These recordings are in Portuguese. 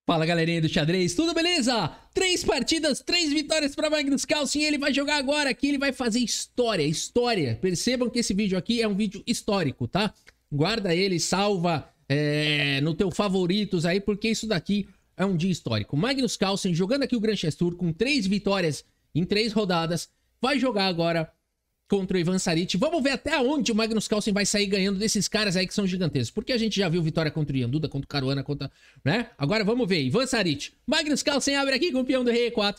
Fala galerinha do xadrez, tudo beleza? 3 partidas, 3 vitórias para Magnus Carlsen. Ele vai jogar agora aqui, ele vai fazer história. Percebam que esse vídeo aqui é um vídeo histórico, tá? Guarda ele, salva no teu favoritos aí, porque isso daqui é um dia histórico. Magnus Carlsen jogando aqui o Grand Chess Tour com 3 vitórias em 3 rodadas, vai jogar agora contra o Ivan Saric. Vamos ver até onde o Magnus Carlsen vai sair ganhando desses caras aí que são gigantescos. Porque a gente já viu vitória contra o Ian Duda, contra o Caruana, contra... né? Agora vamos ver. Ivan Saric. Magnus Carlsen abre aqui com o peão do rei E4.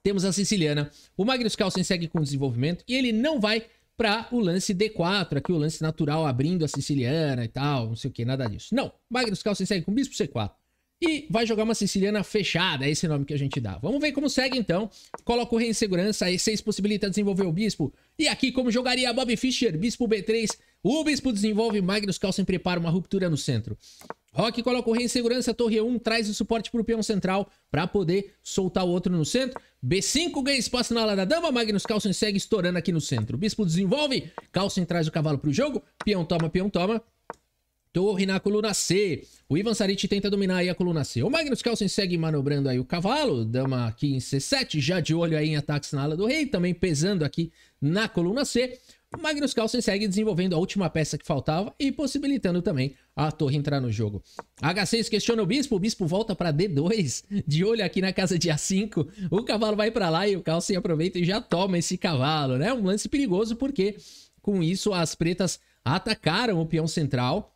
Temos a siciliana. O Magnus Carlsen segue com o desenvolvimento e ele não vai para o lance D4. Aqui o lance natural abrindo a siciliana e tal. Não sei o que, nada disso. Não. Magnus Carlsen segue com bispo C4. E vai jogar uma siciliana fechada, é esse nome que a gente dá. Vamos ver como segue então. Coloca o rei em segurança, E6 possibilita desenvolver o bispo. E aqui como jogaria Bobby Fischer, bispo B3. O bispo desenvolve, Magnus Carlsen prepara uma ruptura no centro. Roque coloca o rei em segurança, torre E1, traz o suporte para o peão central para poder soltar o outro no centro. B5 ganha espaço na ala da dama, Magnus Carlsen segue estourando aqui no centro. Bispo desenvolve, Carlsen traz o cavalo para o jogo, peão toma, torre na coluna C. O Ivan Saric tenta dominar aí a coluna C. O Magnus Carlsen segue manobrando aí o cavalo. Dama aqui em C7, já de olho aí em ataques na ala do rei. Também pesando aqui na coluna C. O Magnus Carlsen segue desenvolvendo a última peça que faltava e possibilitando também a torre entrar no jogo. H6 questiona o bispo volta para D2. De olho aqui na casa de A5. O cavalo vai para lá e o Carlsen aproveita e já toma esse cavalo, né? Um lance perigoso porque com isso as pretas atacaram o peão central.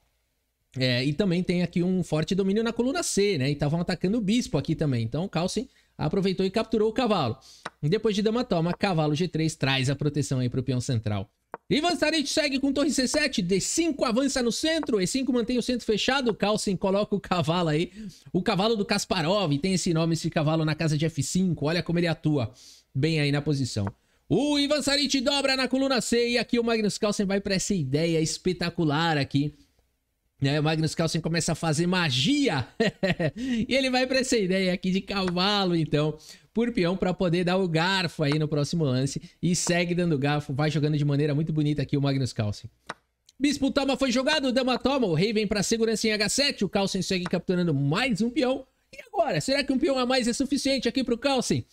E também tem aqui um forte domínio na coluna C, né? E estavam atacando o bispo aqui também. Então o Carlsen aproveitou e capturou o cavalo. E depois de dama toma, cavalo G3 traz a proteção aí para o peão central. Ivan Saric segue com torre C7, D5 avança no centro, E5 mantém o centro fechado, Carlsen coloca o cavalo aí. O cavalo do Kasparov, tem esse nome, esse cavalo na casa de F5, olha como ele atua bem aí na posição. O Ivan Saric dobra na coluna C e aqui o Magnus Carlsen vai para essa ideia espetacular aqui. O Magnus Carlsen começa a fazer magia e ele vai para essa ideia aqui de cavalo, então, por peão para poder dar o garfo aí no próximo lance e segue dando garfo, vai jogando de maneira muito bonita aqui o Magnus Carlsen. Bispo toma foi jogado, dama toma, o rei vem para segurança em H7, o Carlsen segue capturando mais um peão. E agora, será que um peão a mais é suficiente aqui pro Carlsen?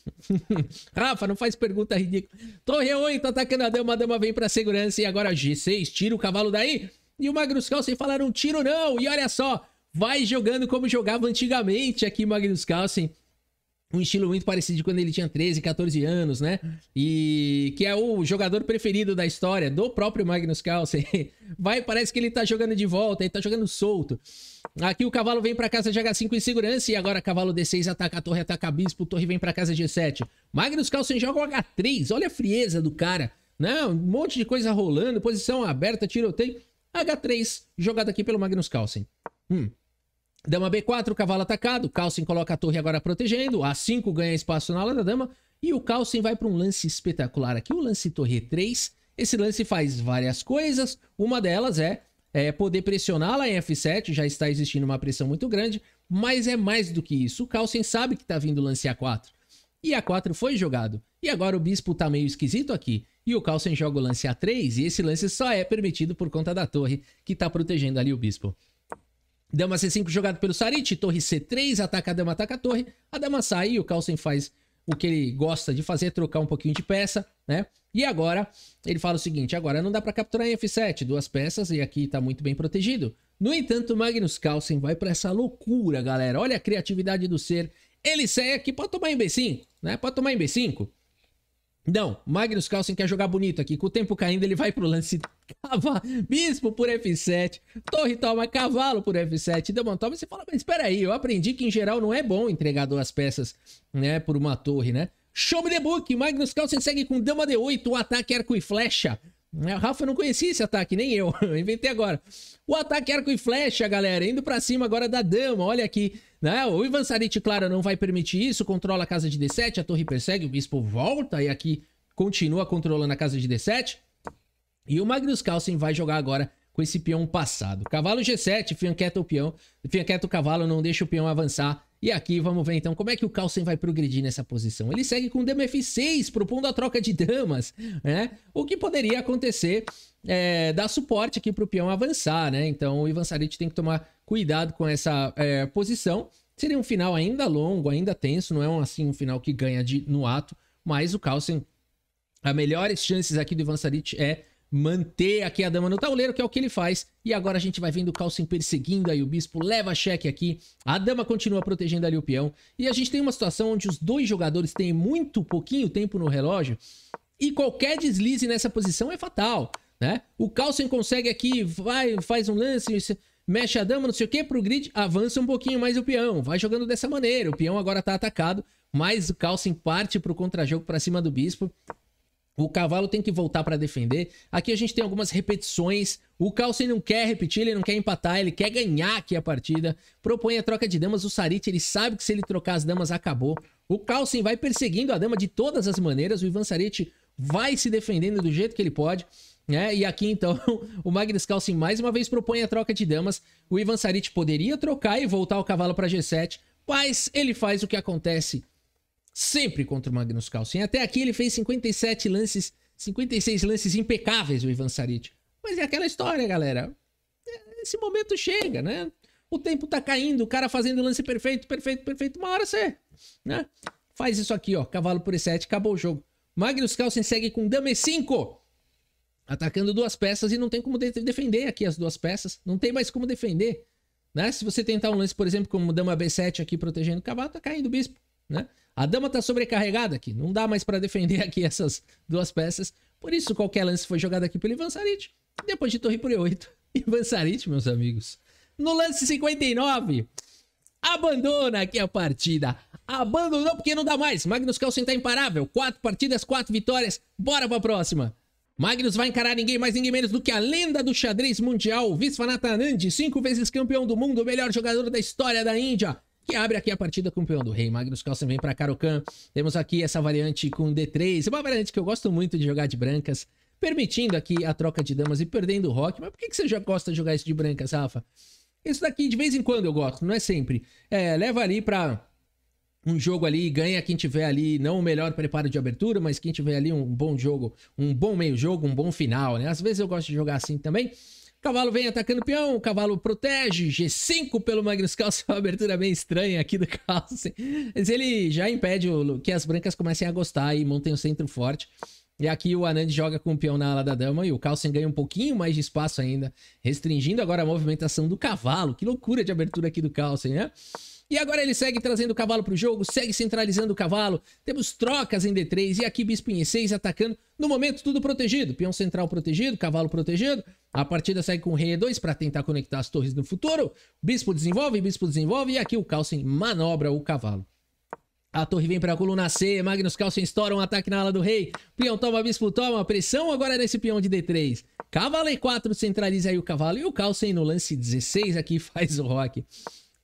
Rafa, não faz pergunta ridícula. Torre 8 atacando a dama vem para segurança e agora G6, tira o cavalo daí. E o Magnus Carlsen fala, não tiro não. E olha só, vai jogando como jogava antigamente aqui Magnus Carlsen. Um estilo muito parecido de quando ele tinha 13, 14 anos, né? E que é o jogador preferido da história do próprio Magnus Carlsen. Parece que ele tá jogando de volta, ele tá jogando solto. Aqui o cavalo vem pra casa de H5 em segurança e agora cavalo D6 ataca a torre, ataca a bispo, torre vem pra casa de G7. Magnus Carlsen joga o H3, olha a frieza do cara, né? Um monte de coisa rolando, posição aberta, tiroteio. H3, jogada aqui pelo Magnus Carlsen. Dama B4, cavalo atacado. Carlsen coloca a torre agora protegendo. A5 ganha espaço na ala da dama. E o Carlsen vai para um lance espetacular aqui. O lance torre 3. Esse lance faz várias coisas. Uma delas é poder pressioná-la em F7. Já está existindo uma pressão muito grande. Mas é mais do que isso. O Carlsen sabe que está vindo o lance A4. E A4 foi jogado. E agora o bispo tá meio esquisito aqui. E o Carlsen joga o lance A3. E esse lance só é permitido por conta da torre que tá protegendo ali o bispo. Dama C5 jogado pelo Saric. Torre C3. Ataca a dama, ataca a torre. A dama sai e o Carlsen faz o que ele gosta de fazer. Trocar um pouquinho de peça, né? E agora ele fala o seguinte. Agora não dá pra capturar em F7. 2 peças e aqui tá muito bem protegido. No entanto, Magnus Carlsen vai pra essa loucura, galera. Olha a criatividade do ser. Ele sai aqui, pode tomar em B5, né? Pode tomar em B5. Não, Magnus Carlsen quer jogar bonito aqui. Com o tempo caindo, ele vai pro lance bispo por F7. Torre toma, cavalo por F7. Dama toma, você fala, mas espera aí, eu aprendi que em geral não é bom entregar 2 peças, né, por uma torre, né? Show me the book, Magnus Carlsen segue com dama D8, o ataque arco e flecha. Rafa, não conhecia esse ataque, nem eu. Inventei agora. O ataque arco e flecha, galera. Indo pra cima agora da dama. Olha aqui, né? O Ivan Saric, claro, não vai permitir isso. Controla a casa de D7. A torre persegue. O bispo volta. E aqui continua controlando a casa de D7. E o Magnus Carlsen vai jogar agora com esse peão passado. Cavalo G7. Fianqueta o peão. Fianqueta o cavalo. Não deixa o peão avançar. E aqui vamos ver então como é que o Carlsen vai progredir nessa posição. Ele segue com dama F6, propondo a troca de damas, né? O que poderia acontecer dar suporte aqui para o peão avançar, né? Então o Ivan Saric tem que tomar cuidado com essa posição. Seria um final ainda longo, ainda tenso, não é um final que ganha no ato, mas o Carlsen, as melhores chances aqui do Ivan Saric é manter aqui a dama no tabuleiro, que é o que ele faz. E agora a gente vai vendo o Carlsen perseguindo aí o bispo, leva cheque aqui, a dama continua protegendo ali o peão. E a gente tem uma situação onde os dois jogadores têm muito pouquinho tempo no relógio e qualquer deslize nessa posição é fatal, né? O Carlsen consegue aqui, faz um lance, mexe a dama, não sei o que, pro grid, avança um pouquinho mais o peão, vai jogando dessa maneira. O peão agora tá atacado, mas o Carlsen parte pro contra-jogo pra cima do bispo. O cavalo tem que voltar para defender. Aqui a gente tem algumas repetições. O Carlsen não quer repetir, ele não quer empatar, ele quer ganhar aqui a partida. Propõe a troca de damas. O Saric, ele sabe que se ele trocar as damas, acabou. O Carlsen vai perseguindo a dama de todas as maneiras. O Ivan Saric vai se defendendo do jeito que ele pode, né? E aqui, então, o Magnus Carlsen mais uma vez propõe a troca de damas. O Ivan Saric poderia trocar e voltar o cavalo para G7, mas ele faz o que acontece sempre contra o Magnus Carlsen. Até aqui ele fez 56 lances impecáveis, o Ivan Saric. Mas é aquela história, galera. Esse momento chega, né? O tempo tá caindo, o cara fazendo lance perfeito. Uma hora você, né? Faz isso aqui, ó. Cavalo por E7, acabou o jogo. Magnus Carlsen segue com dama E5. Atacando duas peças e não tem como defender aqui as duas peças. Não tem mais como defender, né? Se você tentar um lance, por exemplo, como dama B7 aqui protegendo o cavalo, tá caindo o bispo, né? A dama tá sobrecarregada aqui, não dá mais para defender aqui essas duas peças. Por isso qualquer lance foi jogado aqui pelo Ivan Saric. Depois de torre por E8, Ivan Saric, meus amigos, no lance 59, abandona aqui a partida. Abandonou porque não dá mais. Magnus Carlsen tá imparável. 4 partidas, 4 vitórias. Bora pra próxima. Magnus vai encarar ninguém mais, ninguém menos do que a lenda do xadrez mundial, Viswanathan Anand, 5 vezes campeão do mundo, o melhor jogador da história da Índia, que abre aqui a partida com o peão do rei. Magnus Carlsen vem pra Caro-Kann. Temos aqui essa variante com D3. É uma variante que eu gosto muito de jogar de brancas, permitindo aqui a troca de damas e perdendo o rock. Mas por que você já gosta de jogar isso de brancas, Rafa? Isso daqui de vez em quando eu gosto, não é sempre. Leva ali pra um jogo ali, ganha quem tiver ali, não o melhor preparo de abertura, mas quem tiver ali um bom jogo, um bom meio jogo, um bom final, né? Às vezes eu gosto de jogar assim também. Cavalo vem atacando o peão, o cavalo protege, G5 pelo Magnus Carlsen, uma abertura bem estranha aqui do Carlsen. Mas ele já impede que as brancas comecem a gostar e montem o centro forte. E aqui o Anand joga com o peão na ala da dama e o Carlsen ganha um pouquinho mais de espaço ainda, restringindo agora a movimentação do cavalo. Que loucura de abertura aqui do Carlsen, né? E agora ele segue trazendo o cavalo pro jogo, segue centralizando o cavalo. Temos trocas em D3 e aqui bispo em E6 atacando. No momento tudo protegido, peão central protegido, cavalo protegido. A partida segue com o rei E2 para tentar conectar as torres no futuro. Bispo desenvolve e aqui o Carlsen manobra o cavalo. A torre vem para a coluna C, Magnus Carlsen estoura um ataque na ala do rei. Peão toma, bispo toma, pressão agora nesse peão de D3. Cavalo E4 centraliza aí o cavalo e o Carlsen no lance 16 aqui faz o roque.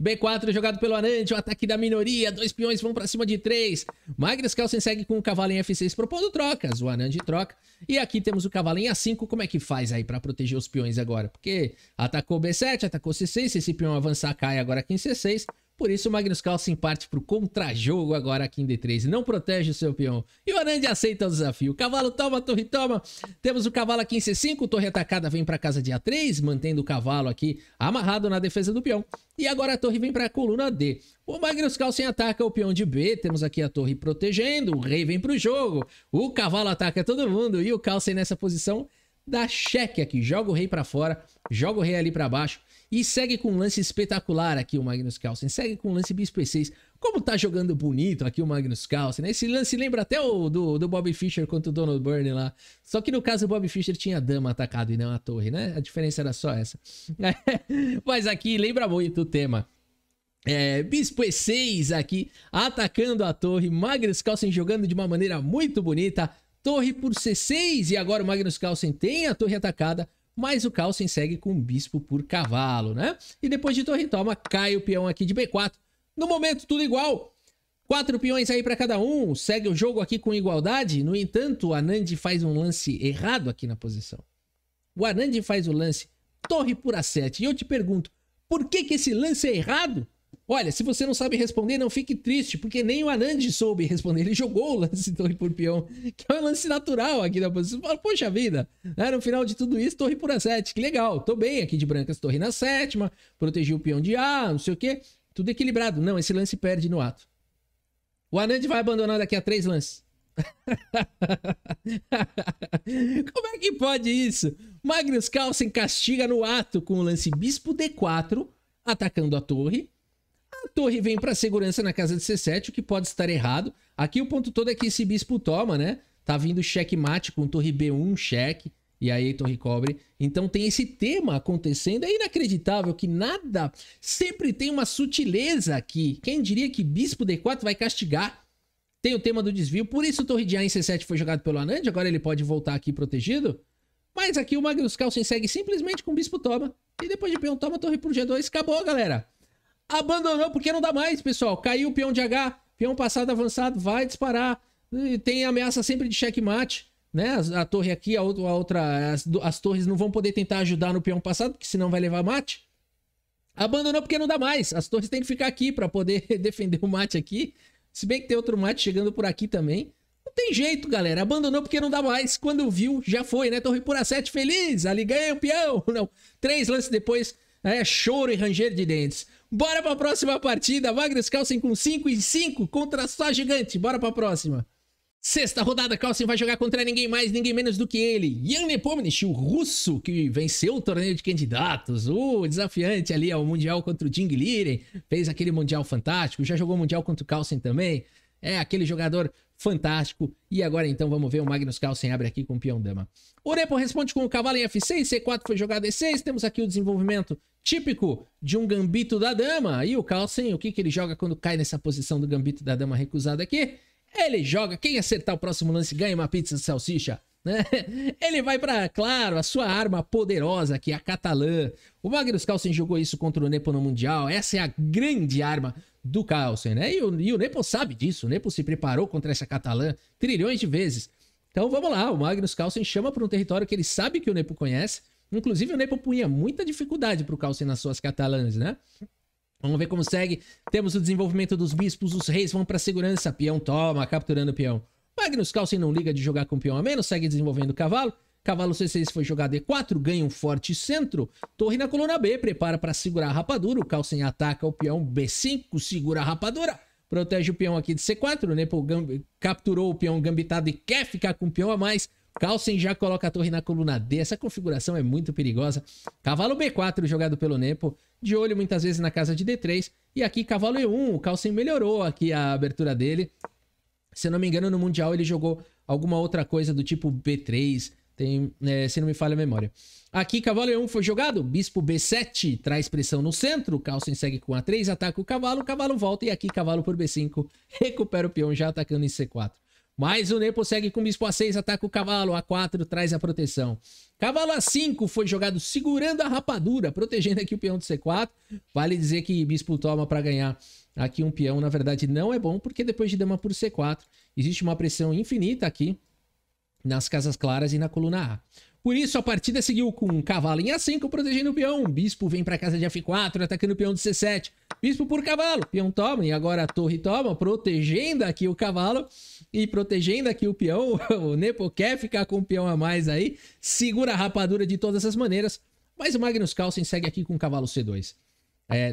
B4 jogado pelo Anand, o ataque da minoria, 2 peões vão pra cima de 3. Magnus Carlsen segue com o cavalo em F6 propondo trocas, o Anand troca. E aqui temos o cavalo em A5, como é que faz aí pra proteger os peões agora? Porque atacou B7, atacou C6, se esse peão avançar cai agora aqui em C6. Por isso o Magnus Carlsen parte pro contra-jogo agora aqui em D3, não protege o seu peão. E o Anand aceita o desafio, cavalo toma, torre toma. Temos o cavalo aqui em C5, torre atacada vem pra casa de A3, mantendo o cavalo aqui amarrado na defesa do peão. E agora a torre vem pra coluna D. O Magnus Carlsen ataca o peão de B, temos aqui a torre protegendo, o rei vem pro jogo. O cavalo ataca todo mundo e o Carlsen nessa posição dá cheque aqui, joga o rei pra fora, joga o rei ali pra baixo. E segue com um lance espetacular aqui o Magnus Carlsen. Segue com um lance bispo E6. Como tá jogando bonito aqui o Magnus Carlsen, né? Esse lance lembra até o do Bobby Fischer contra o Donald Byrne lá. Só que no caso o Bobby Fischer tinha a dama atacado e não a torre, né? A diferença era só essa. Mas aqui lembra muito o tema. Bispo E6 aqui, atacando a torre. Magnus Carlsen jogando de uma maneira muito bonita. Torre por C6 e agora o Magnus Carlsen tem a torre atacada. Mas o Carlsen segue com o bispo por cavalo, né? E depois de torre toma, cai o peão aqui de B4. No momento, tudo igual. 4 peões aí para cada um. Segue o jogo aqui com igualdade. No entanto, o Anand faz um lance errado aqui na posição. O Anand faz o lance torre por A7. E eu te pergunto, por que esse lance é errado? Olha, se você não sabe responder, não fique triste, porque nem o Anand soube responder. Ele jogou o lance torre por peão, que é um lance natural aqui na posição. Fala, poxa vida, né? No final de tudo isso, torre por A7, que legal. Tô bem aqui de brancas, torre na sétima, protegi o peão de A, não sei o quê. Tudo equilibrado. Não, esse lance perde no ato. O Anand vai abandonar daqui a 3 lances. Como é que pode isso? Magnus Carlsen castiga no ato com o lance bispo D4, atacando a torre. A torre vem para segurança na casa de C7, o que pode estar errado. Aqui o ponto todo é que esse bispo toma, né? Tá vindo checkmate com torre B1, cheque. E aí torre cobre. Então tem esse tema acontecendo. É inacreditável que nada... Sempre tem uma sutileza aqui. Quem diria que bispo D4 vai castigar? Tem o tema do desvio. Por isso torre de A em C7 foi jogado pelo Anand. Agora ele pode voltar aqui protegido. Mas aqui o Magnus Carlsen segue simplesmente com bispo toma. E depois de peão toma, torre por G2. Acabou, galera. Abandonou porque não dá mais, pessoal. Caiu o peão de H. Peão passado avançado. Vai disparar. E tem ameaça sempre de checkmate. Né? A torre aqui, a outra, as torres não vão poder tentar ajudar no peão passado, porque senão vai levar mate. Abandonou porque não dá mais. As torres têm que ficar aqui para poder defender o mate aqui. Se bem que tem outro mate chegando por aqui também. Não tem jeito, galera. Abandonou porque não dá mais. Quando viu, já foi, né? Torre por A7, feliz. Ali ganha o peão. Não. 3 lances depois, choro e ranger de dentes. Bora pra próxima partida. Magnus Carlsen com 5-5 contra só gigante. Bora pra próxima. Sexta rodada, Carlsen vai jogar contra ninguém mais, ninguém menos do que ele. Jan Nepomniachtchi, o russo que venceu o torneio de candidatos. O desafiante ali ao Mundial contra o Jing Liren. Fez aquele Mundial fantástico. Já jogou Mundial contra o Carlsen também. É aquele jogador fantástico. E agora então vamos ver o Magnus Carlsen abre aqui com o peão dama. O Nepo responde com o cavalo em F6. C4 foi jogado E6. Temos aqui o desenvolvimento típico de um gambito da dama. E o Carlsen, o que ele joga quando cai nessa posição do gambito da dama recusado aqui? Ele joga, quem acertar o próximo lance ganha uma pizza de salsicha, né? Ele vai para, claro, a sua arma poderosa, que é a Catalã. O Magnus Carlsen jogou isso contra o Nepo no Mundial. Essa é a grande arma do Carlsen, né? E o Nepo sabe disso. O Nepo se preparou contra essa Catalã trilhões de vezes. Então vamos lá, o Magnus Carlsen chama para um território que ele sabe que o Nepo conhece. Inclusive o Nepo punha muita dificuldade para o Carlsen nas suas Catalãs, né? Vamos ver como segue. Temos o desenvolvimento dos bispos, os reis vão para segurança. Peão toma, capturando o peão. Magnus Carlsen não liga de jogar com peão a menos, segue desenvolvendo o cavalo. Cavalo C6 foi jogado E4, ganha um forte centro. Torre na coluna B, prepara para segurar a rapadura. O Carlsen ataca o peão B5, segura a rapadura. Protege o peão aqui de C4. O Nepo capturou o peão gambitado e quer ficar com o peão a mais. Carlsen já coloca a torre na coluna D. Essa configuração é muito perigosa. Cavalo B4 jogado pelo Nepo. De olho muitas vezes na casa de D3. E aqui cavalo E1. O Carlsen melhorou aqui a abertura dele. Se eu não me engano, no Mundial ele jogou alguma outra coisa do tipo B3. Tem, se não me falha a memória. Aqui cavalo E1 foi jogado. Bispo B7 traz pressão no centro. O Carlsen segue com A3, ataca o cavalo volta. E aqui cavalo por B5 recupera o peão já atacando em C4. Mas o Nepo segue com bispo A6, ataca o cavalo, A4 traz a proteção. Cavalo A5 foi jogado segurando a rapadura, protegendo aqui o peão de C4. Vale dizer que bispo toma para ganhar aqui um peão, na verdade não é bom, porque depois de dama por C4, existe uma pressão infinita aqui nas casas claras e na coluna A. Por isso a partida seguiu com um cavalo em A5 protegendo o peão. Bispo vem para casa de F4 atacando o peão de C7. Bispo por cavalo, peão toma e agora a torre toma, protegendo aqui o cavalo e protegendo aqui o peão. O Nepo quer ficar com o peão a mais aí, segura a rapadura de todas as maneiras, mas o Magnus Carlsen segue aqui com o cavalo C2.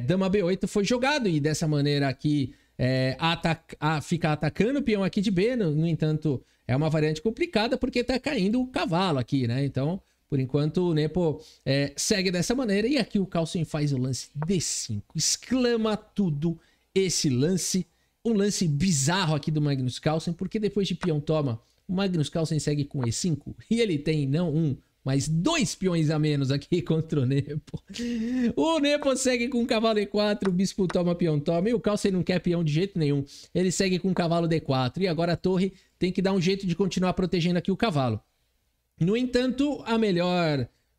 Dama B8 foi jogado e dessa maneira aqui fica atacando o peão aqui de B, no entanto é uma variante complicada porque tá caindo o cavalo aqui, né? Então, por enquanto, o Nepo segue dessa maneira. E aqui o Carlsen faz o lance D5. Exclama tudo esse lance. Um lance bizarro aqui do Magnus Carlsen, porque depois de peão toma, o Magnus Carlsen segue com E5. E ele tem não um, mas 2 peões a menos aqui contra o Nepo. O Nepo segue com cavalo E4, o bispo toma, peão toma. E o Carlsen não quer peão de jeito nenhum. Ele segue com cavalo D4. E agora a torre tem que dar um jeito de continuar protegendo aqui o cavalo. No entanto,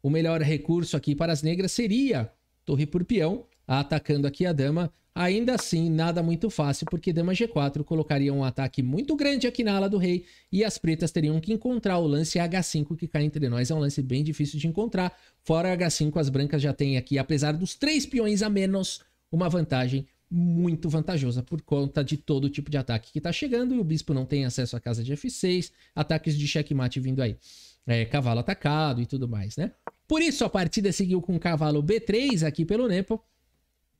o melhor recurso aqui para as negras seria torre por peão, atacando aqui a dama. Ainda assim, nada muito fácil, porque dama G4 colocaria um ataque muito grande aqui na ala do rei e as pretas teriam que encontrar o lance H5 que cá entre nós é um lance bem difícil de encontrar. Fora H5, as brancas já têm aqui, apesar dos 3 peões a menos, uma vantagem muito vantajosa por conta de todo tipo de ataque que está chegando e o bispo não tem acesso à casa de F6, ataques de checkmate vindo aí. Cavalo atacado e tudo mais, né? Por isso a partida seguiu com cavalo B3 aqui pelo Nepo.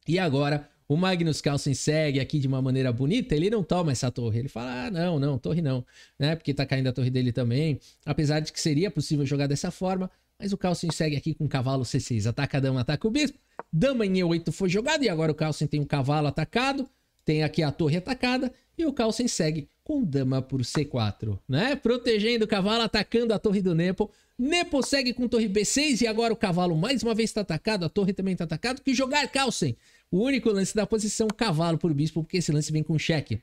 E agora O Magnus Carlsen segue aqui de uma maneira bonita, ele não toma essa torre. Ele fala, não, torre não, né? Porque tá caindo a torre dele também. Apesar de que seria possível jogar dessa forma, mas o Carlsen segue aqui com o cavalo C6. Ataca a dama, ataca o bispo. Dama em E8 foi jogado e agora o Carlsen tem um cavalo atacado. Tem aqui a torre atacada e o Carlsen segue com dama por C4, né? Protegendo o cavalo, atacando a torre do Nepo. Nepo segue com torre B6 e agora o cavalo mais uma vez está atacado, a torre também está atacada. Que jogar Carlsen? O único lance da posição, cavalo por bispo, porque esse lance vem com cheque.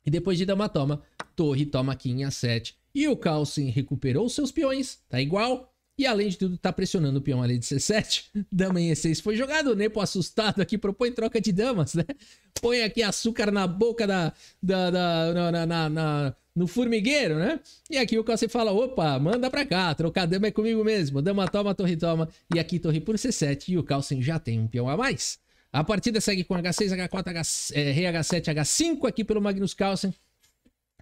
E depois de dama toma, torre toma aqui em A7. E o Carlsen recuperou seus peões, tá igual. E além de tudo, tá pressionando o peão ali de C7. Dama em E6 foi jogado. O Nepo assustado aqui propõe troca de damas, né? Põe aqui açúcar na boca no formigueiro, né? E aqui o Carlsen fala, opa, manda pra cá. Trocar dama é comigo mesmo. Dama toma, torre toma. E aqui torre por C7. E o Carlsen já tem um peão a mais. A partida segue com H6, H4, Rei H7, H5 aqui pelo Magnus Carlsen.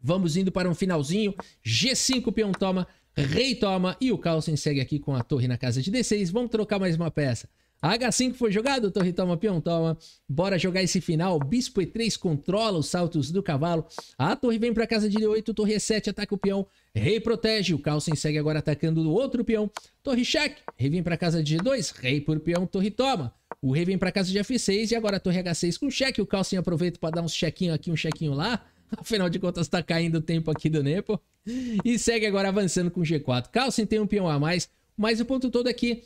Vamos indo para um finalzinho. G5, peão toma. Rei toma e o Carlsen segue aqui com a torre na casa de D6. Vamos trocar mais uma peça. H5 foi jogado, torre toma, peão toma. Bora jogar esse final. Bispo E3 controla os saltos do cavalo. A torre vem para a casa de D8, torre E7 ataca o peão. Rei protege, o Carlsen segue agora atacando o outro peão. Torre cheque, rei vem para a casa de G2, rei por peão, torre toma. O rei vem para a casa de F6 e agora a torre H6 com cheque. O Carlsen aproveita para dar uns chequinho aqui, um chequinho lá. Afinal de contas, tá caindo o tempo aqui do Nepo. E segue agora avançando com G4. Carlsen tem um peão a mais, mas o ponto todo aqui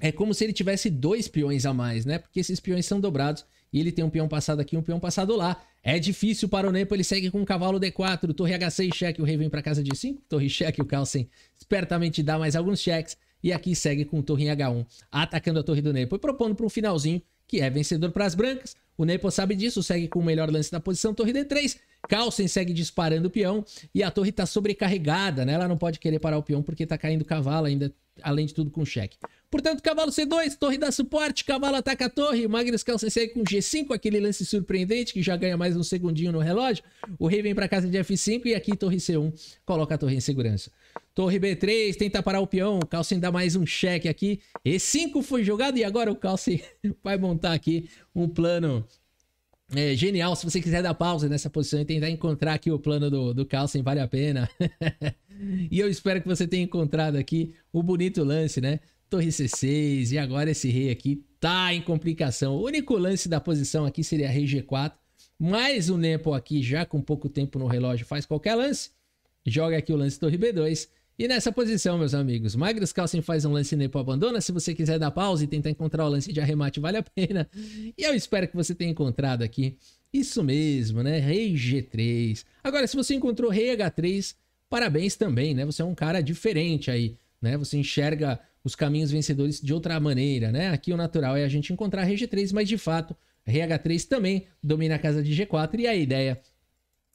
é como se ele tivesse 2 peões a mais, né? Porque esses peões são dobrados e ele tem um peão passado aqui, um peão passado lá. É difícil para o Nepo, ele segue com o cavalo D4, torre H6, cheque, o rei vem para casa de 5, torre cheque, o Carlsen espertamente dá mais alguns cheques. E aqui segue com torre em H1, atacando a torre do Nepo e propondo para um finalzinho que é vencedor para as brancas. O Nepo sabe disso, segue com o melhor lance da posição, torre D3. Carlsen segue disparando o peão e a torre está sobrecarregada, né? Ela não pode querer parar o peão porque está caindo o cavalo ainda, além de tudo com cheque. Portanto, cavalo C2, torre dá suporte, cavalo ataca a torre, o Magnus Carlsen segue com G5, aquele lance surpreendente que já ganha mais um segundinho no relógio. O rei vem para casa de F5 e aqui torre C1 coloca a torre em segurança. Torre B3, tenta parar o peão, o Carlsen dá mais um cheque aqui. E5 foi jogado e agora o Carlsen vai montar aqui um plano genial. Se você quiser dar pausa nessa posição e tentar encontrar aqui o plano do Carlsen, vale a pena. E eu espero que você tenha encontrado aqui o bonito lance, né? Torre C6 e agora esse rei aqui tá em complicação. O único lance da posição aqui seria rei G4, mas o Nepo aqui já com pouco tempo no relógio faz qualquer lance. Joga aqui o lance torre B2 e nessa posição, meus amigos, Magnus Carlsen faz um lance Nepo abandona. Se você quiser dar pausa e tentar encontrar o lance de arremate, vale a pena. E eu espero que você tenha encontrado aqui. Isso mesmo, né? Rei G3. Agora, se você encontrou rei H3, parabéns também, né? Você é um cara diferente aí, né? Você enxerga os caminhos vencedores de outra maneira, né? Aqui o natural é a gente encontrar rei G3, mas de fato, rei H3 também domina a casa de G4 e a ideia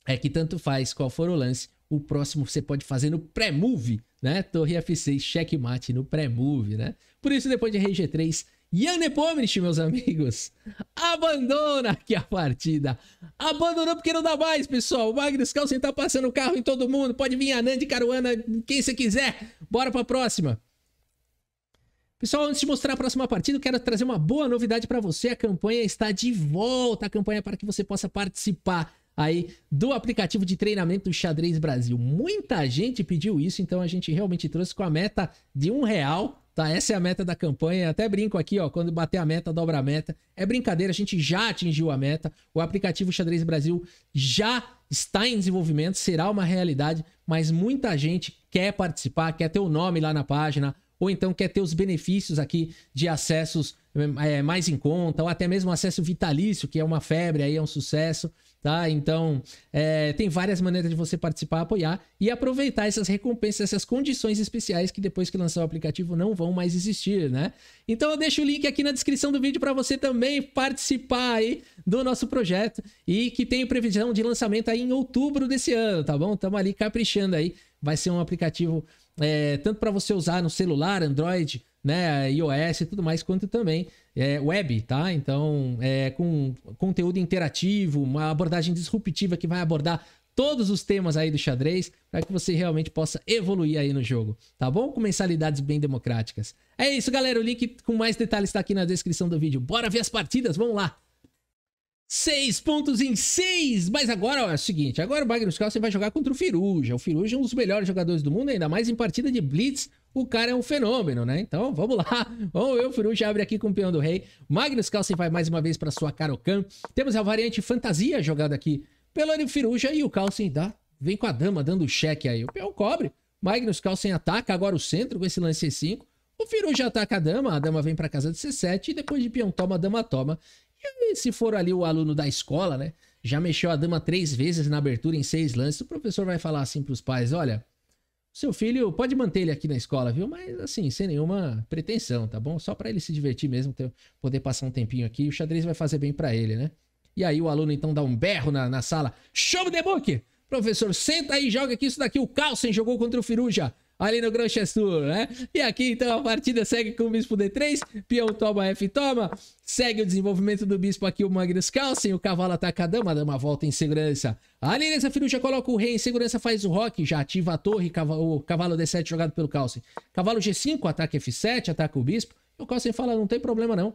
é que tanto faz qual for o lance, o próximo você pode fazer no pré-move, né? Torre F6, checkmate no pré-move, né? Por isso, depois de rei G3, Jan Nepomniachtchi, meus amigos, abandona aqui a partida. Abandonou porque não dá mais, pessoal. O Magnus Carlsen tá passando o carro em todo mundo. Pode vir a Nandi, Caruana, quem você quiser. Bora pra próxima. Pessoal, antes de mostrar a próxima partida, eu quero trazer uma boa novidade para você. A campanha está de volta. A campanha para que você possa participar aí do aplicativo de treinamento do Xadrez Brasil. Muita gente pediu isso, então a gente realmente trouxe com a meta de R$1, tá? Essa é a meta da campanha. Até brinco aqui, ó, quando bater a meta, dobra a meta. É brincadeira, a gente já atingiu a meta. O aplicativo Xadrez Brasil já está em desenvolvimento, será uma realidade, mas muita gente quer participar, quer ter o nome lá na página, ou então quer ter os benefícios aqui de acessos mais em conta, ou até mesmo acesso vitalício, que é uma febre aí, é um sucesso, tá? Então, tem várias maneiras de você participar, apoiar e aproveitar essas recompensas, essas condições especiais que depois que lançar o aplicativo não vão mais existir, né? Então eu deixo o link aqui na descrição do vídeo para você também participar aí do nosso projeto e que tem previsão de lançamento aí em outubro desse ano, tá bom? Estamos ali caprichando aí, vai ser um aplicativo tanto para você usar no celular, Android, né, iOS e tudo mais, quanto também web, tá? Então, com conteúdo interativo, uma abordagem disruptiva que vai abordar todos os temas aí do xadrez, para que você realmente possa evoluir aí no jogo, tá bom? Com mensalidades bem democráticas. É isso, galera, o link com mais detalhes está aqui na descrição do vídeo. Bora ver as partidas, vamos lá! 6 pontos em 6. Mas agora, ó, é o seguinte. Agora o Magnus Carlsen vai jogar contra o Firuja. O Firuja é um dos melhores jogadores do mundo, ainda mais em partida de Blitz. O cara é um fenômeno, né? Então, vamos lá. Vamos ver, o Firuja abre aqui com o peão do rei. Magnus Carlsen vai mais uma vez para sua Caro-Kann. Temos a variante fantasia jogada aqui pelo Firuja. E o Carlsen vem com a dama, dando cheque aí. O peão cobre. Magnus Carlsen ataca agora o centro com esse lance C5. O Firuja ataca a dama vem para casa de C7. E depois de peão toma, dama toma. E se for ali o aluno da escola, né? Já mexeu a dama 3 vezes na abertura em 6 lances. O professor vai falar assim para os pais, olha... Seu filho, pode manter ele aqui na escola, viu? Mas assim, sem nenhuma pretensão, tá bom? Só pra ele se divertir mesmo, poder passar um tempinho aqui. O xadrez vai fazer bem pra ele, né? E aí o aluno então dá um berro na sala. Show the book! Professor, senta aí, joga aqui isso daqui. O Carlsen jogou contra o Firuja ali no Grand Chess Tour, né? E aqui então a partida segue com o bispo D3. Peão toma, F toma. Segue o desenvolvimento do bispo aqui, o Magnus Carlsen. O cavalo ataca a dama volta em segurança. Ali nessa Firuja coloca o rei em segurança, faz o roque, já ativa a torre, o cavalo D7 jogado pelo Carlsen. Cavalo G5, ataca F7, ataca o bispo. E o Carlsen fala, não tem problema não.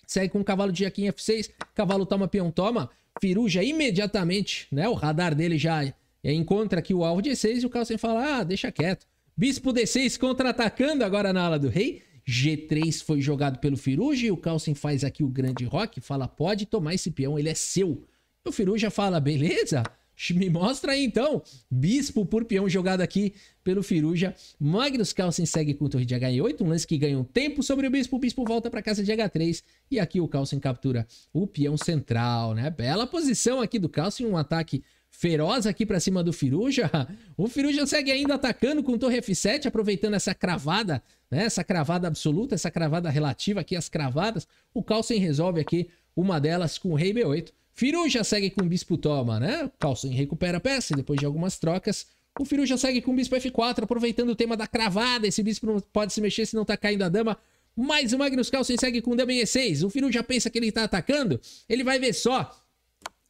Segue com o cavalo de aqui em F6, cavalo toma, peão toma. Firuja imediatamente, né? O radar dele já encontra aqui o alvo de E6 e o Carlsen fala, deixa quieto. Bispo D6 contra-atacando agora na ala do rei. G3 foi jogado pelo Firuja e o Carlsen faz aqui o grande roque. Fala, pode tomar esse peão, ele é seu. O Firuja fala, beleza, me mostra aí então. Bispo por peão jogado aqui pelo Firuja. Magnus Carlsen segue com torre de H8, um lance que ganha um tempo sobre o bispo volta para casa de H3. E aqui o Carlsen captura o peão central, né? Bela posição aqui do Carlsen, um ataque feroz aqui para cima do Firuja. O Firuja segue ainda atacando com torre F7, aproveitando essa cravada, né? Essa cravada absoluta, essa cravada relativa aqui, as cravadas. O Carlsen resolve aqui uma delas com o rei B8. Firuja segue com o bispo toma, né? O Carlsen recupera a peça depois de algumas trocas. O Firuja segue com o bispo F4, aproveitando o tema da cravada. Esse bispo não pode se mexer se não tá caindo a dama. Mas o Magnus Carlsen segue com dama em E6. O Firuja pensa que ele tá atacando. Ele vai ver só.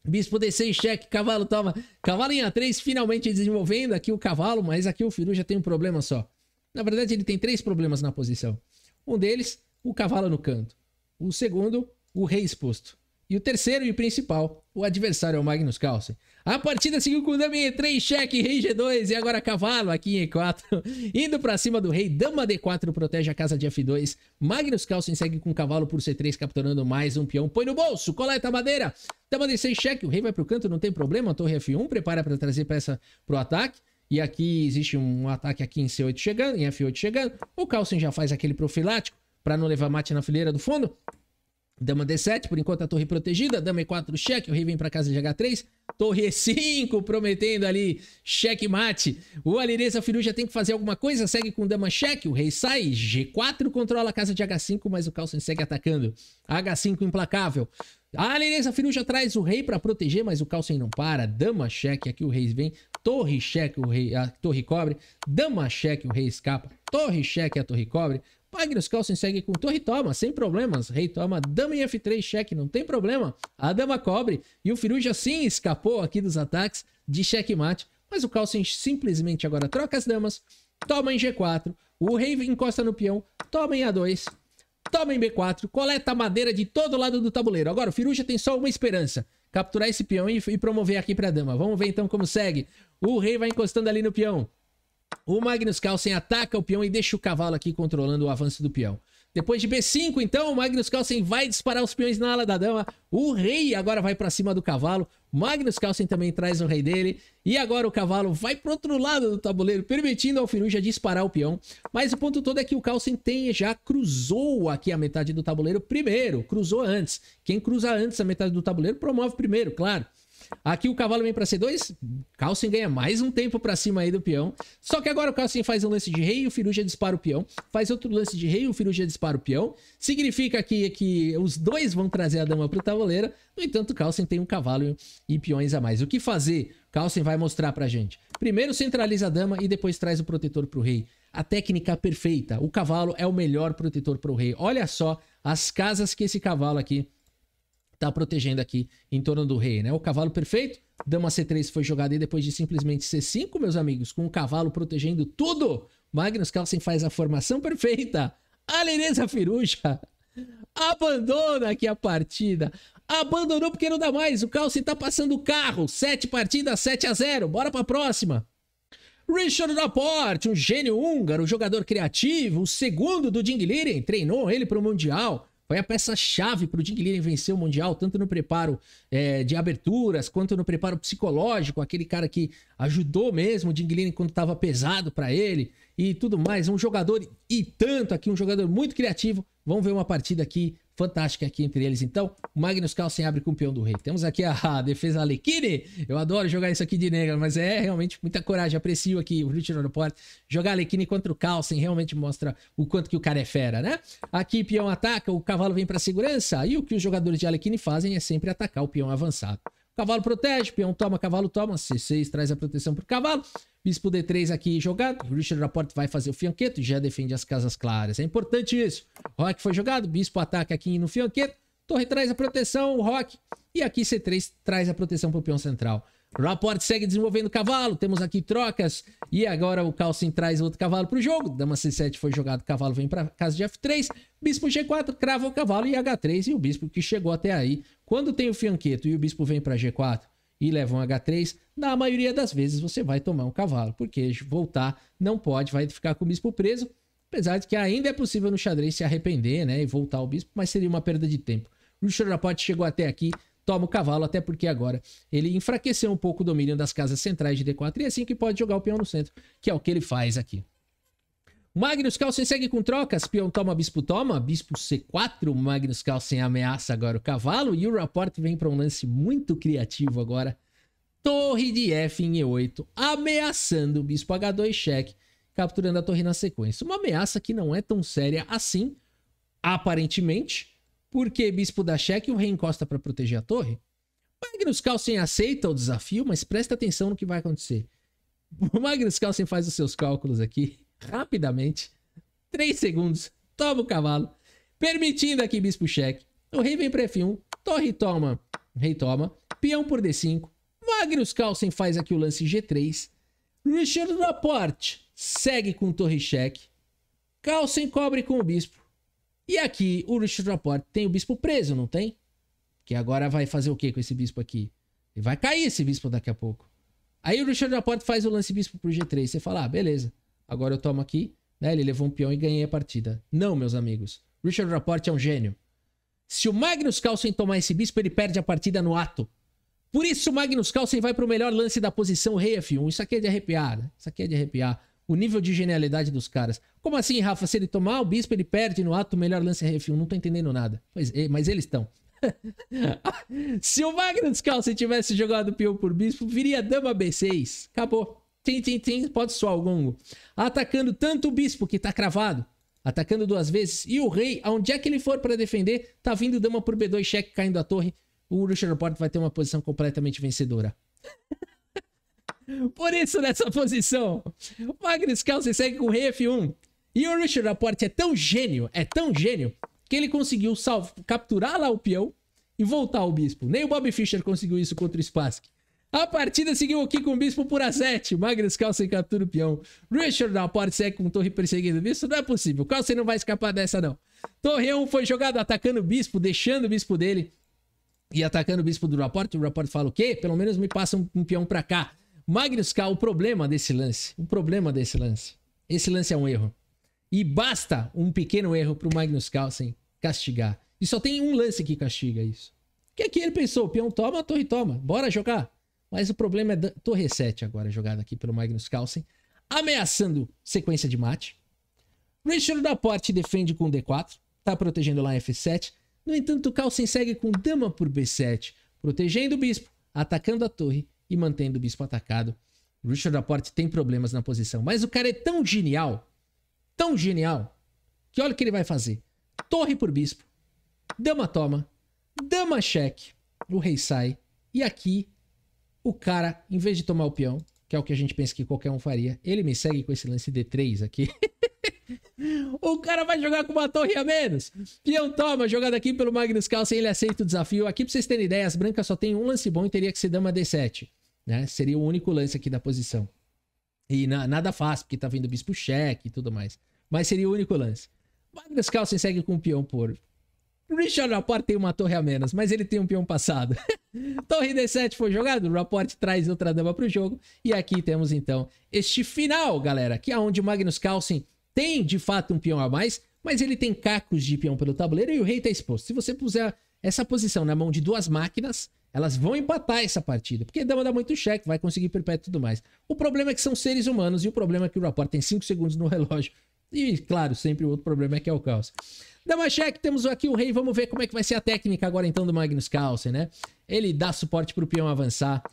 Bispo D6, cheque, cavalo toma. Cavalo em A3, finalmente desenvolvendo aqui o cavalo. Mas aqui o Firuja tem um problema só. Na verdade, ele tem 3 problemas na posição. Um deles, o cavalo no canto. O segundo, o rei exposto. E o terceiro e principal, o adversário é o Magnus Carlsen. A partida seguiu com dama em E3, cheque, rei G2 e agora cavalo aqui em E4. Indo pra cima do rei, dama D4 protege a casa de F2. Magnus Carlsen segue com cavalo por C3, capturando mais um peão. Põe no bolso, coleta a madeira. Dama D6, cheque, o rei vai pro canto, não tem problema. Torre F1, prepara para trazer peça pro ataque. E aqui existe um ataque aqui em C8 chegando, em F8 chegando. O Carlsen já faz aquele profilático para não levar mate na fileira do fundo. Dama D7, por enquanto a torre protegida. Dama E4, cheque. O rei vem para casa de H3. Torre E5, prometendo ali cheque mate. O Alireza Firuja tem que fazer alguma coisa. Segue com dama cheque. O rei sai. G4 controla a casa de H5, mas o Carlsen segue atacando. H5 implacável. A Alireza Firuja traz o rei para proteger, mas o Carlsen não para. Dama cheque. Aqui o rei vem. Torre cheque, a torre cobre. Dama cheque, o rei escapa. Torre cheque, a torre cobre. Magnus Carlsen segue com torre toma, sem problemas. Rei toma, dama em F3, cheque, não tem problema. A dama cobre e o Firuja sim escapou aqui dos ataques de checkmate. Mas o Carlsen simplesmente agora troca as damas, toma em G4. O rei encosta no peão, toma em A2, toma em B4, coleta a madeira de todo lado do tabuleiro. Agora o Firuja tem só uma esperança, capturar esse peão e promover aqui pra dama. Vamos ver então como segue. O rei vai encostando ali no peão. O Magnus Carlsen ataca o peão e deixa o cavalo aqui controlando o avanço do peão. Depois de B5, então, o Magnus Carlsen vai disparar os peões na ala da dama. O rei agora vai para cima do cavalo. Magnus Carlsen também traz o rei dele. E agora o cavalo vai pro outro lado do tabuleiro, permitindo ao Firuja disparar o peão. Mas o ponto todo é que o Carlsen já cruzou aqui a metade do tabuleiro primeiro. Cruzou antes. Quem cruza antes a metade do tabuleiro promove primeiro, claro. Aqui o cavalo vem para C2, Carlsen ganha mais um tempo para cima aí do peão. Só que agora o Carlsen faz um lance de rei e o Firuja dispara o peão. Faz outro lance de rei e o Firuja dispara o peão. Significa que os dois vão trazer a dama para o tabuleiro. No entanto, o Carlsen tem um cavalo e peões a mais. O que fazer? Carlsen vai mostrar pra gente. Primeiro centraliza a dama e depois traz o protetor pro rei. A técnica perfeita. O cavalo é o melhor protetor pro rei. Olha só as casas que esse cavalo aqui tá protegendo aqui em torno do rei, né? O cavalo perfeito, dama C3 foi jogada e depois de simplesmente C5, meus amigos, com o cavalo protegendo tudo, Magnus Carlsen faz a formação perfeita. Alireza Firuja abandona aqui a partida. Abandonou porque não dá mais. O Carlsen tá passando o carro. 7 partidas, 7-0. Bora pra próxima. Richard Laporte, um gênio húngaro, um jogador criativo, o segundo do Ding Liren, treinou ele para o Mundial. Foi a peça-chave para o Ding Liren vencer o Mundial, tanto no preparo de aberturas, quanto no preparo psicológico, aquele cara que ajudou mesmo o Ding Liren quando estava pesado para ele e tudo mais. Um jogador, e tanto aqui, um jogador muito criativo. Vamos ver uma partida aqui fantástica aqui entre eles. Então, o Magnus Carlsen abre com o peão do rei. Temos aqui a defesa Alekhine. Eu adoro jogar isso aqui de negra, mas é realmente muita coragem. Aprecio aqui o Richard Laporte. Jogar Alekhine contra o Carlsen realmente mostra o quanto que o cara é fera, né? Aqui, peão ataca, o cavalo vem para segurança. E o que os jogadores de Alekhine fazem é sempre atacar o peão avançado. Cavalo protege, peão toma, cavalo toma. C6 traz a proteção pro cavalo. Bispo D3 aqui jogado. O Richard Laporte vai fazer o fianqueto e já defende as casas claras. É importante isso. Roque foi jogado. Bispo ataca aqui no fianqueto. Torre traz a proteção, o Roque. E aqui C3 traz a proteção pro peão central. Laporte segue desenvolvendo o cavalo. Temos aqui trocas. E agora o Carlsen traz outro cavalo pro jogo. Dama C7 foi jogado. Cavalo vem pra casa de F3. Bispo G4 crava o cavalo e H3. E o bispo que chegou até aí. Quando tem o fianqueto e o bispo vem pra G4 e leva um H3, na maioria das vezes você vai tomar um cavalo. Porque voltar não pode, vai ficar com o bispo preso. Apesar de que ainda é possível no xadrez se arrepender, né? E voltar o bispo, mas seria uma perda de tempo. O Richard Laporte chegou até aqui. Toma o cavalo, até porque agora ele enfraqueceu um pouco o domínio das casas centrais de D4 e é assim que pode jogar o peão no centro, que é o que ele faz aqui. O Magnus Carlsen segue com trocas, peão toma, bispo C4, o Magnus Carlsen ameaça agora o cavalo e o Laporte vem para um lance muito criativo agora. Torre de F em E8, ameaçando o bispo H2, cheque, capturando a torre na sequência. Uma ameaça que não é tão séria assim, aparentemente, porque bispo dá cheque e o rei encosta para proteger a torre. Magnus Carlsen aceita o desafio, mas presta atenção no que vai acontecer. O Magnus Carlsen faz os seus cálculos aqui, rapidamente. 3 segundos, toma o cavalo, permitindo aqui bispo cheque. O rei vem para F1, torre toma, rei toma, peão por D5. Magnus Carlsen faz aqui o lance G3. Richard Laporte segue com torre cheque. Carlsen cobre com o bispo. E aqui o Richard Laporte tem o bispo preso, não tem? Que agora vai fazer o que com esse bispo aqui? Ele vai cair esse bispo daqui a pouco. Aí o Richard Laporte faz o lance bispo pro G3. Você fala, ah, beleza. Agora eu tomo aqui, né? Ele levou um peão e ganhei a partida. Não, meus amigos. Richard Laporte é um gênio. Se o Magnus Carlsen tomar esse bispo, ele perde a partida no ato. Por isso o Magnus Carlsen vai pro melhor lance da posição, rei F1. Isso aqui é de arrepiar, né? Isso aqui é de arrepiar. O nível de genialidade dos caras. Como assim, Rafa? Se ele tomar o bispo, ele perde no ato, o melhor lance é F1. Não tô entendendo nada. Mas eles estão. Se o Magnus Carlsen tivesse jogado peão por bispo, viria dama B6. Acabou. Pode soar o gongo. Atacando tanto o bispo, que tá cravado. Atacando 2 vezes. E o rei, aonde é que ele for para defender, tá vindo dama por B2, cheque, caindo a torre. O Richard Laporte vai ter uma posição completamente vencedora. Por isso, nessa posição, o Magnus Carlsen segue com o rei F1. E o Richard Laporte é tão gênio, que ele conseguiu capturar lá o peão e voltar ao bispo. Nem o Bobby Fischer conseguiu isso contra o Spassky. A partida seguiu aqui com o bispo por A7. Magnus Carlsen captura o peão. Richard Laporte segue com torre perseguindo o bispo. Não é possível. O Carlsen não vai escapar dessa, não. Torre 1 foi jogado atacando o bispo, deixando o bispo dele e atacando o bispo do Laporte. O Laporte fala o quê? Pelo menos me passa um peão pra cá. Magnus Carlsen, o problema desse lance. Esse lance é um erro. E basta um pequeno erro pro Magnus Carlsen castigar. E só tem um lance que castiga isso. Que aqui ele pensou, peão toma, torre toma. Bora jogar. Mas o problema é torre 7 agora, jogada aqui pelo Magnus Carlsen. Ameaçando sequência de mate. Richard Laporte defende com D4. Tá protegendo lá F7. No entanto, o Carlsen segue com dama por B7. Protegendo o bispo, atacando a torre e mantendo o bispo atacado. O Richard Laporte tem problemas na posição. Mas o cara é tão genial, que olha o que ele vai fazer. Torre por bispo. Dama toma. Dama cheque. O rei sai. E aqui, o cara, em vez de tomar o peão, que é o que a gente pensa que qualquer um faria, ele me segue com esse lance D3 aqui. O cara vai jogar com uma torre a menos. Peão toma, jogada aqui pelo Magnus Carlsen, ele aceita o desafio. Aqui, pra vocês terem ideia, as brancas só tem um lance bom e teria que ser dama D7. Né? Seria o único lance aqui da posição. E nada fácil, porque tá vindo bispo cheque e tudo mais. Mas seria o único lance. Magnus Carlsen segue com o peão por O Richard Rapport tem uma torre a menos, mas ele tem um peão passado. Torre D7 foi jogado, o Rapport traz outra dama pro jogo. E aqui temos então este final, galera, que é onde o Magnus Carlsen tem de fato um peão a mais, mas ele tem cacos de peão pelo tabuleiro e o rei tá exposto. Se você puser essa posição na mão de duas máquinas, elas vão empatar essa partida, porque a dama dá muito cheque, vai conseguir perpétuo e tudo mais. O problema é que são seres humanos e o problema é que o Rapport tem 5 segundos no relógio. E, claro, sempre o outro problema é que é o caos. Dama cheque, temos aqui o rei, vamos ver como é que vai ser a técnica agora então do Magnus Carlsen, né? Ele dá suporte pro peão avançar,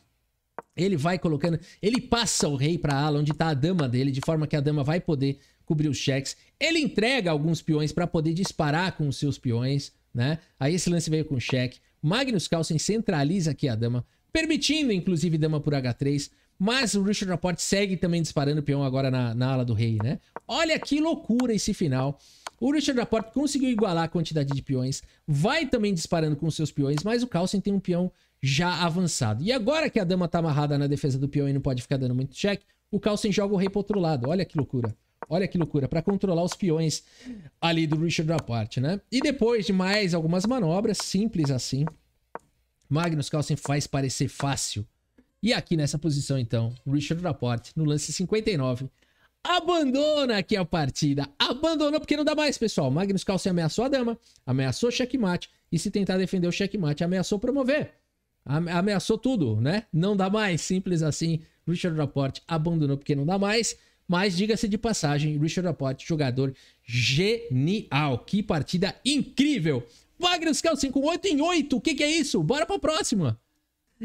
ele vai colocando, ele passa o rei pra ala onde tá a dama dele, de forma que a dama vai poder cobrir os cheques. Ele entrega alguns peões pra poder disparar com os seus peões, né? Aí esse lance veio com cheque. Magnus Carlsen centraliza aqui a dama, permitindo inclusive dama por H3, mas o Richard Rapport segue também disparando o peão agora na ala do rei, né? Olha que loucura esse final. O Richard Rapport conseguiu igualar a quantidade de peões, vai também disparando com os seus peões, mas o Carlsen tem um peão já avançado. E agora que a dama tá amarrada na defesa do peão e não pode ficar dando muito cheque, o Carlsen joga o rei pro outro lado. Olha que loucura. Olha que loucura, para controlar os peões ali do Richard Rapport, né? E depois de mais algumas manobras, simples assim, Magnus Carlsen faz parecer fácil. E aqui nessa posição, então, Richard Rapport, no lance 59, abandona aqui a partida. Abandonou porque não dá mais, pessoal. Magnus Carlsen ameaçou a dama, ameaçou checkmate, e se tentar defender o checkmate, ameaçou promover. Ameaçou tudo, né? Não dá mais, simples assim. Richard Rapport abandonou porque não dá mais. Mas, diga-se de passagem, Richard Rapport, jogador genial. Que partida incrível. Magnus Carlsen com 8-8. O que é isso? Bora pra próxima.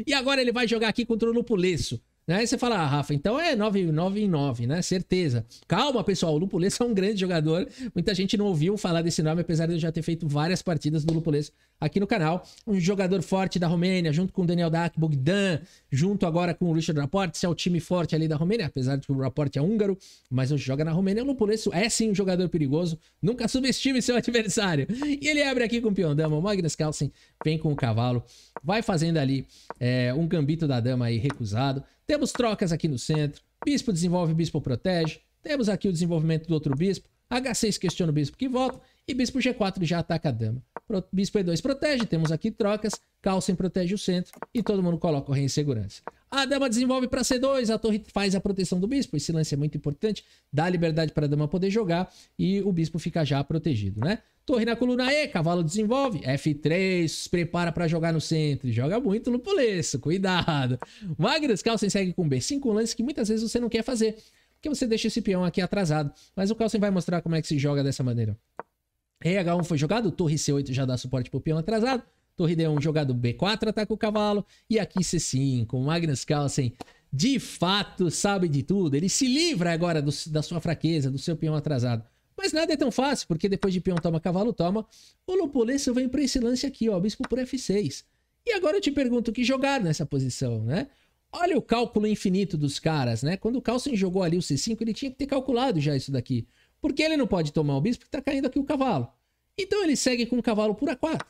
E agora ele vai jogar aqui contra o Lupulesso. Aí você fala, Rafa, então é 9-9, né? Certeza. Calma, pessoal, o Lupulesso é um grande jogador. Muita gente não ouviu falar desse nome, apesar de eu já ter feito várias partidas do Lupulesso aqui no canal. Um jogador forte da Romênia, junto com o Daniel Dak, Bogdan, junto agora com o Richard Rapport. Esse é o time forte ali da Romênia, apesar de que o Rapport é húngaro, mas hoje joga na Romênia. O Lupulesso é sim um jogador perigoso. Nunca subestime seu adversário. E ele abre aqui com o peão dama. O Magnus Carlsen vem com o cavalo, vai fazendo ali um gambito da dama aí recusado. Temos trocas aqui no centro, bispo desenvolve, bispo protege, temos aqui o desenvolvimento do outro bispo, H6 questiona o bispo que volta, e bispo G4 já ataca a dama. Bispo E2 protege, temos aqui trocas, Carlsen protege o centro, e todo mundo coloca o rei em segurança. A dama desenvolve para C2, a torre faz a proteção do bispo, esse lance é muito importante, dá liberdade para a dama poder jogar, e o bispo fica já protegido, né? Torre na coluna E, cavalo desenvolve, F3, prepara para jogar no centro, joga muito Lupulesso, cuidado. Magnus Carlsen segue com B5, um lance que muitas vezes você não quer fazer, porque você deixa esse peão aqui atrasado, mas o Carlsen vai mostrar como é que se joga dessa maneira. Rei H1 foi jogado, torre C8 já dá suporte pro peão atrasado, torre D1 jogado B4, ataca o cavalo, e aqui C5, o Magnus Carlsen de fato sabe de tudo, ele se livra agora da sua fraqueza, do seu peão atrasado. Mas nada é tão fácil, porque depois de peão toma, cavalo toma, o Lupulesso vem para esse lance aqui, ó, bispo por F6. E agora eu te pergunto, o que jogar nessa posição, né? Olha o cálculo infinito dos caras, né? Quando o Carlsen jogou ali o C5, ele tinha que ter calculado já isso daqui. Porque ele não pode tomar o bispo, porque tá caindo aqui o cavalo. Então ele segue com o cavalo por A4.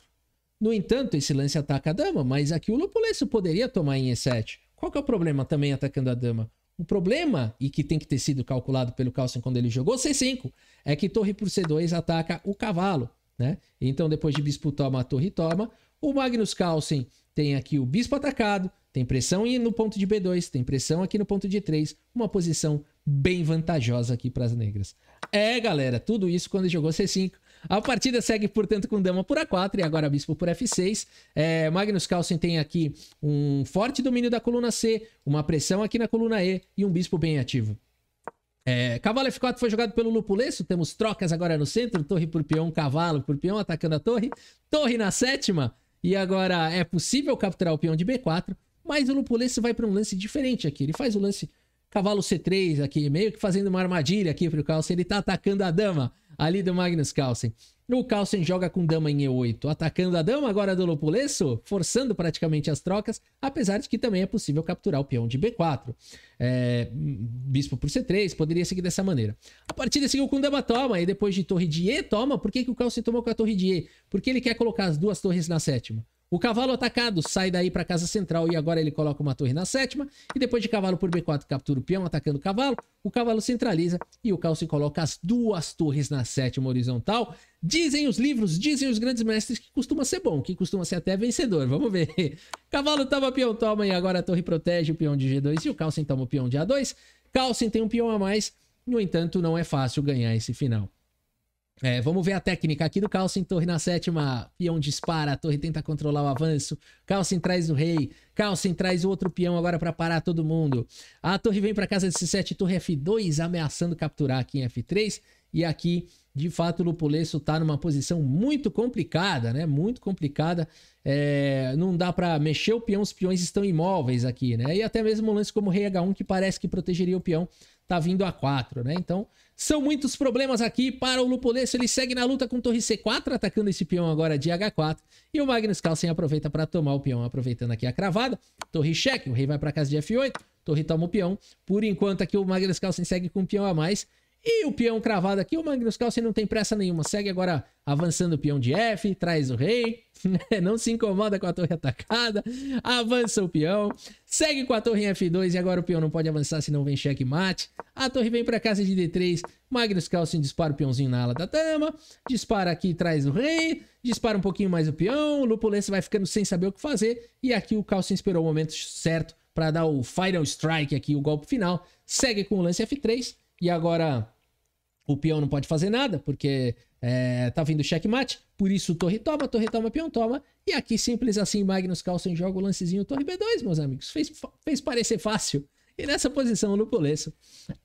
No entanto, esse lance ataca a dama, mas aqui o Lupulesso poderia tomar em E7. Qual que é o problema também atacando a dama? O problema, e que tem que ter sido calculado pelo Carlsen quando ele jogou C5, é que torre por C2 ataca o cavalo, né? Então depois de bispo toma, a torre toma. O Magnus Carlsen tem aqui o bispo atacado, tem pressão no ponto de B2, tem pressão aqui no ponto de 3, uma posição bem vantajosa aqui para as negras. Galera, tudo isso quando jogou C5. A partida segue, portanto, com dama por A4 e agora bispo por F6. Magnus Carlsen tem aqui um forte domínio da coluna C, uma pressão aqui na coluna E e um bispo bem ativo. Cavalo F4 foi jogado pelo Lupulesso, temos trocas agora no centro, torre por peão, cavalo por peão, atacando a torre, torre na sétima, e agora é possível capturar o peão de B4, mas o Lupulesso vai para um lance diferente aqui, ele faz o lance cavalo C3 aqui, meio que fazendo uma armadilha aqui para o Carlsen, ele tá atacando a dama ali do Magnus Carlsen. O Carlsen joga com dama em E8, atacando a dama agora do Lupulesso, forçando praticamente as trocas, apesar de que também é possível capturar o peão de B4. Bispo por C3, poderia seguir dessa maneira. A partida seguiu com dama toma, e depois de torre de E toma. Por que o Carlsen tomou com a torre de E? Porque ele quer colocar as duas torres na sétima. O cavalo atacado sai daí para casa central e agora ele coloca uma torre na sétima. E depois de cavalo por B4 captura o peão atacando o cavalo centraliza e o Carlsen coloca as 2 torres na sétima horizontal. Dizem os livros, dizem os grandes mestres que costuma ser bom, que costuma ser até vencedor. Vamos ver. Cavalo toma, peão toma e agora a torre protege o peão de G2 e o Carlsen toma o peão de A2. Carlsen tem um peão a mais, no entanto não é fácil ganhar esse final. Vamos ver a técnica aqui do Carlsen, torre na sétima, peão dispara, a torre tenta controlar o avanço, Carlsen traz o rei, Carlsen traz o outro peão agora para parar todo mundo. A torre vem para casa de C7, torre F2, ameaçando capturar aqui em F3, e aqui, de fato, o Lupolesso tá numa posição muito complicada, né? Muito complicada, não dá para mexer o peão, os peões estão imóveis aqui, né? E até mesmo um lance como rei H1, que parece que protegeria o peão, tá vindo a 4, né? Então, são muitos problemas aqui para o Lupolesso. Ele segue na luta com torre C4, atacando esse peão agora de H4. E o Magnus Carlsen aproveita para tomar o peão, aproveitando aqui a cravada. Torre cheque, o rei vai para casa de F8. Torre toma o peão. Por enquanto aqui o Magnus Carlsen segue com o peão a mais. E o peão cravado aqui, o Magnus Carlsen não tem pressa nenhuma. Segue agora avançando o peão de F, traz o rei. Não se incomoda com a torre atacada. Avança o peão. Segue com a torre em F2 e agora o peão não pode avançar senão vem cheque mate. A torre vem para casa de D3. Magnus Carlsen dispara o peãozinho na ala da dama. Dispara aqui e traz o rei. Dispara um pouquinho mais o peão. O Lupolesso vai ficando sem saber o que fazer. E aqui o Carlsen esperou o momento certo para dar o final strike aqui, o golpe final. Segue com o lance F3. E agora o peão não pode fazer nada, porque tá vindo checkmate. Por isso torre toma, peão toma. E aqui simples assim, Magnus Carlsen joga o lancezinho torre B2, meus amigos. Fez parecer fácil. E nessa posição o Lupolesso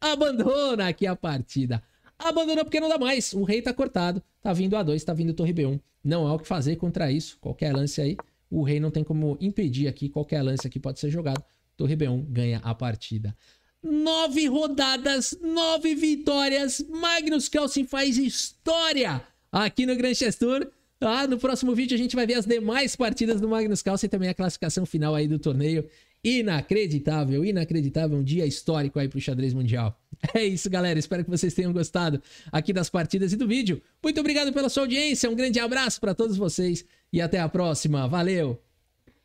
abandona aqui a partida. Abandonou porque não dá mais. O rei tá cortado. Tá vindo A2, tá vindo torre B1. Não há o que fazer contra isso. Qualquer lance aí, o rei não tem como impedir aqui. Qualquer lance aqui pode ser jogado. Torre B1 ganha a partida. 9 rodadas, 9 vitórias. Magnus Carlsen faz história aqui no Grand Chess Tour. No próximo vídeo a gente vai ver as demais partidas do Magnus Carlsen e também a classificação final aí do torneio. Inacreditável, inacreditável. Um dia histórico aí pro xadrez mundial. É isso, galera. Espero que vocês tenham gostado aqui das partidas e do vídeo. Muito obrigado pela sua audiência. Um grande abraço para todos vocês e até a próxima. Valeu!